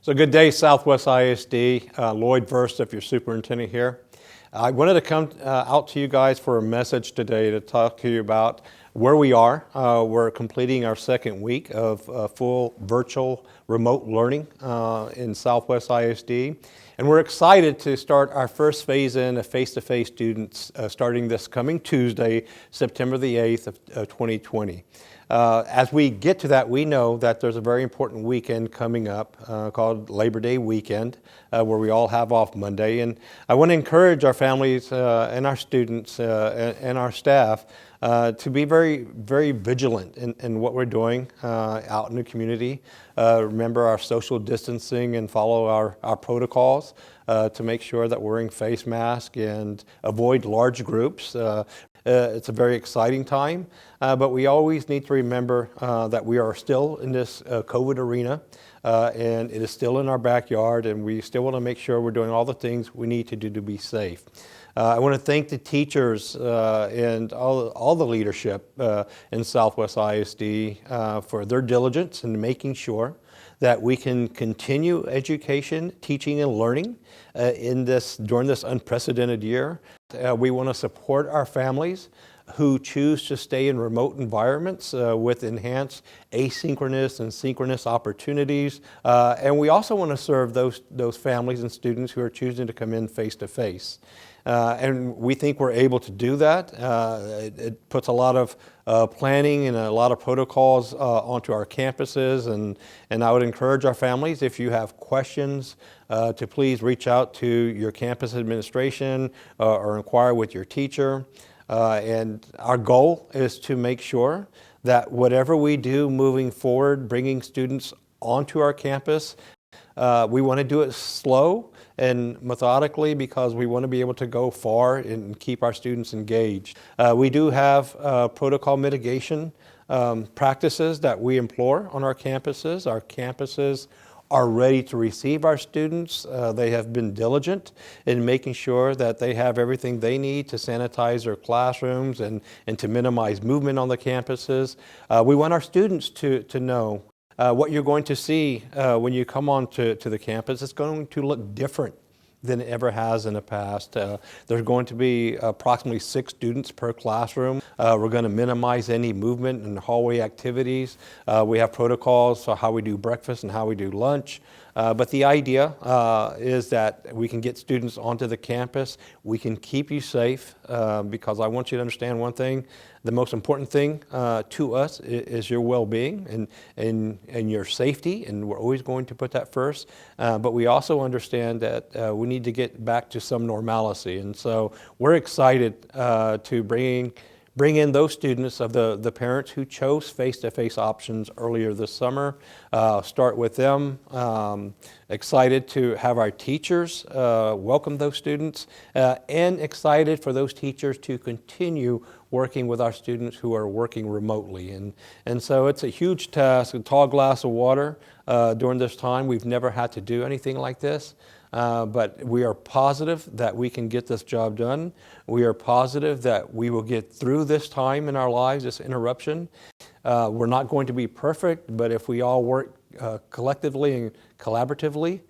So good day, Southwest ISD. Lloyd Verst, your superintendent here. I wanted to come out to you guys for a message today to talk to you about where we are. We're completing our second week of full virtual remote learning in Southwest ISD. And we're excited to start our first phase in of face-to-face students starting this coming Tuesday, September the 8th of 2020. As we get to that, we know that there's a very important weekend coming up called Labor Day weekend, where we all have off Monday. And I want to encourage our families and our students and our staff to be very, very vigilant in what we're doing out in the community. Remember our social distancing and follow our protocols to make sure that we're wearing face masks and avoid large groups. It's a very exciting time, but we always need to remember that we are still in this COVID arena, and it is still in our backyard, and we still want to make sure we're doing all the things we need to do to be safe. I want to thank the teachers and all the leadership in Southwest ISD for their diligence in making sure that we can continue education, teaching, and learning during this unprecedented year. We want to support our families who choose to stay in remote environments with enhanced asynchronous and synchronous opportunities. And we also want to serve those families and students who are choosing to come in face-to-face. And we think we're able to do that. It puts a lot of planning and a lot of protocols onto our campuses. And I would encourage our families, if you have questions, to please reach out to your campus administration or inquire with your teacher. And our goal is to make sure that whatever we do moving forward, bringing students onto our campus, we want to do it slow and methodically because we want to be able to go far and keep our students engaged. We do have protocol mitigation practices that we employ on our campuses. Our campuses are ready to receive our students. They have been diligent in making sure that they have everything they need to sanitize their classrooms and to minimize movement on the campuses. We want our students to know what you're going to see when you come on to the campus. It's going to look different than it ever has in the past. There's going to be approximately 6 students per classroom. We're going to minimize any movement and hallway activities. We have protocols for how we do breakfast and how we do lunch. But the idea is that we can get students onto the campus. We can keep you safe because I want you to understand one thing. The most important thing to us is your well-being and your safety, and we're always going to put that first. But we also understand that we need to get back to some normalcy. And so we're excited to bring in those students of the parents who chose face-to-face options earlier this summer, start with them. Excited to have our teachers welcome those students, and excited for those teachers to continue working with our students who are working remotely. And so it's a huge task, a tall glass of water during this time. We've never had to do anything like this. But we are positive that we can get this job done. We are positive that we will get through this time in our lives, this interruption. We're not going to be perfect, but if we all work collectively and collaboratively,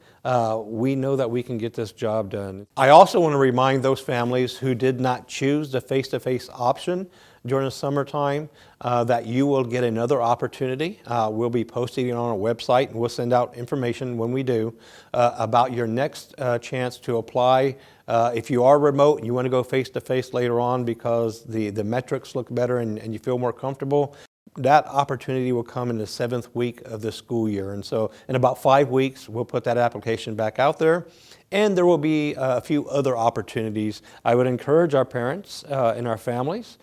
we know that we can get this job done. I also want to remind those families who did not choose the face-to-face option during the summertime that you will get another opportunity. We'll be posting it on our website, and we'll send out information when we do about your next chance to apply. If you are remote and you want to go face-to-face later on because the metrics look better and you feel more comfortable, that opportunity will come in the 7th week of the school year. And so in about 5 weeks, we'll put that application back out there. And there will be a few other opportunities. I would encourage our parents and our families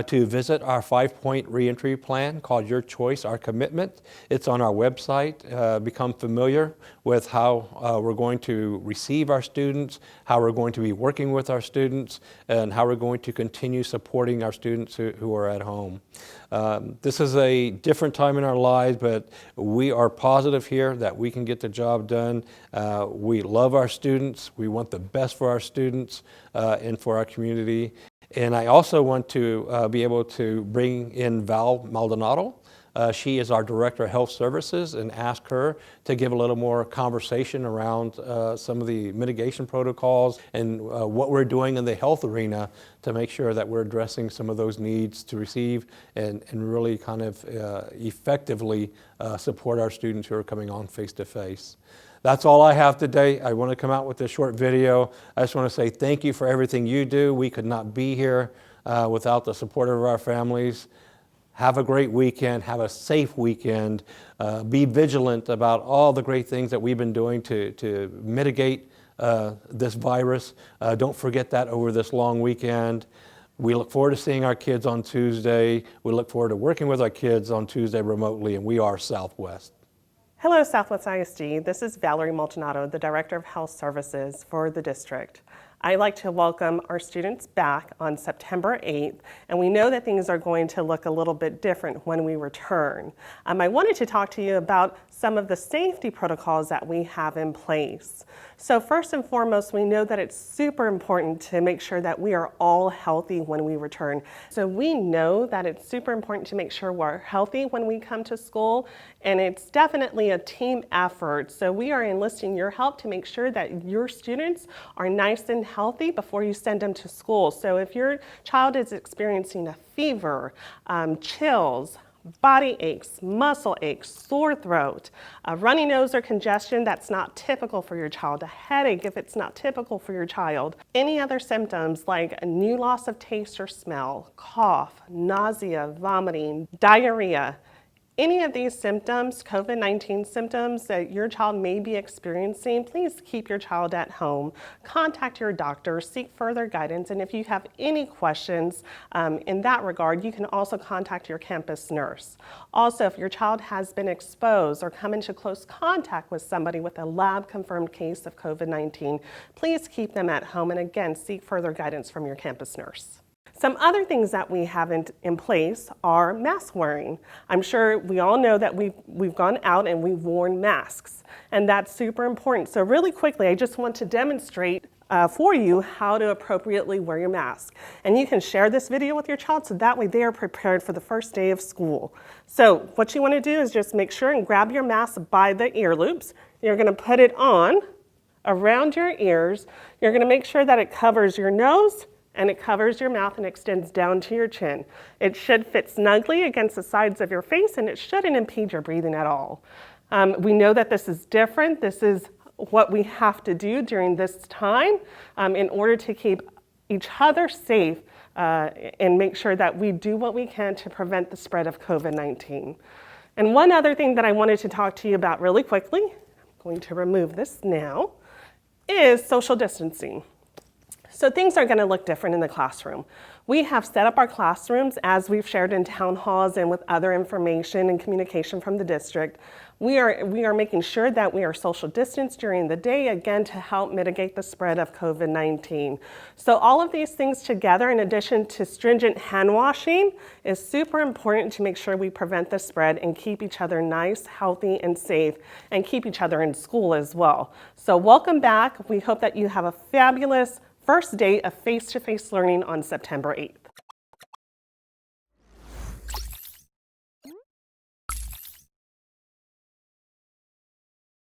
to visit our 5-point reentry plan called Your Choice, Our Commitment. It's on our website. Become familiar with how we're going to receive our students, how we're going to be working with our students, and how we're going to continue supporting our students who are at home. This is a different time in our lives, but we are positive here that we can get the job done. We love our students. We want the best for our students and for our community. And I also want to be able to bring in Val Maldonado, She is our Director of Health Services, and ask her to give a little more conversation around some of the mitigation protocols and what we're doing in the health arena to make sure that we're addressing some of those needs to receive and really kind of effectively support our students who are coming on face-to-face. That's all I have today. I want to come out with this short video. I just want to say thank you for everything you do. We could not be here without the support of our families. Have a great weekend. Have a safe weekend. Be vigilant about all the great things that we've been doing to mitigate this virus. Don't forget that over this long weekend. We look forward to seeing our kids on Tuesday. We look forward to working with our kids on Tuesday remotely, and we are Southwest. Hello, Southwest ISD. This is Valerie Maltonato, the Director of Health Services for the district. I'd like to welcome our students back on September 8th, and we know that things are going to look a little bit different when we return. I wanted to talk to you about some of the safety protocols that we have in place. So first and foremost, we know that it's super important to make sure that we are all healthy when we return. So we know that it's super important to make sure we're healthy when we come to school, and it's definitely a team effort. So we are enlisting your help to make sure that your students are nice and healthy before you send them to school. So if your child is experiencing a fever, chills, body aches, muscle aches, sore throat, a runny nose or congestion that's not typical for your child, a headache if it's not typical for your child, any other symptoms like a new loss of taste or smell, cough, nausea, vomiting, diarrhea, any of these symptoms, COVID-19 symptoms that your child may be experiencing, please keep your child at home. Contact your doctor, seek further guidance, and if you have any questions in that regard, you can also contact your campus nurse. Also, if your child has been exposed or come into close contact with somebody with a lab-confirmed case of COVID-19, please keep them at home, and again, seek further guidance from your campus nurse. Some other things that we have in place are mask wearing. I'm sure we all know that we've gone out and we've worn masks, and that's super important. So really quickly, I just want to demonstrate for you how to appropriately wear your mask. And you can share this video with your child so that way they are prepared for the first day of school. So what you want to do is just make sure and grab your mask by the ear loops. You're going to put it on around your ears. You're going to make sure that it covers your nose, and it covers your mouth and extends down to your chin. It should fit snugly against the sides of your face, and it shouldn't impede your breathing at all. We know that this is different. This is what we have to do during this time in order to keep each other safe and make sure that we do what we can to prevent the spread of COVID-19. And one other thing that I wanted to talk to you about really quickly, I'm going to remove this now, is social distancing. So things are going to look different in the classroom. We have set up our classrooms as we've shared in town halls and with other information and communication from the district. We are making sure that we are social distanced during the day, again, to help mitigate the spread of COVID-19. So all of these things together, in addition to stringent hand washing, is super important to make sure we prevent the spread and keep each other nice, healthy, and safe, and keep each other in school as well. So welcome back. We hope that you have a fabulous first day of face-to-face learning on September 8th.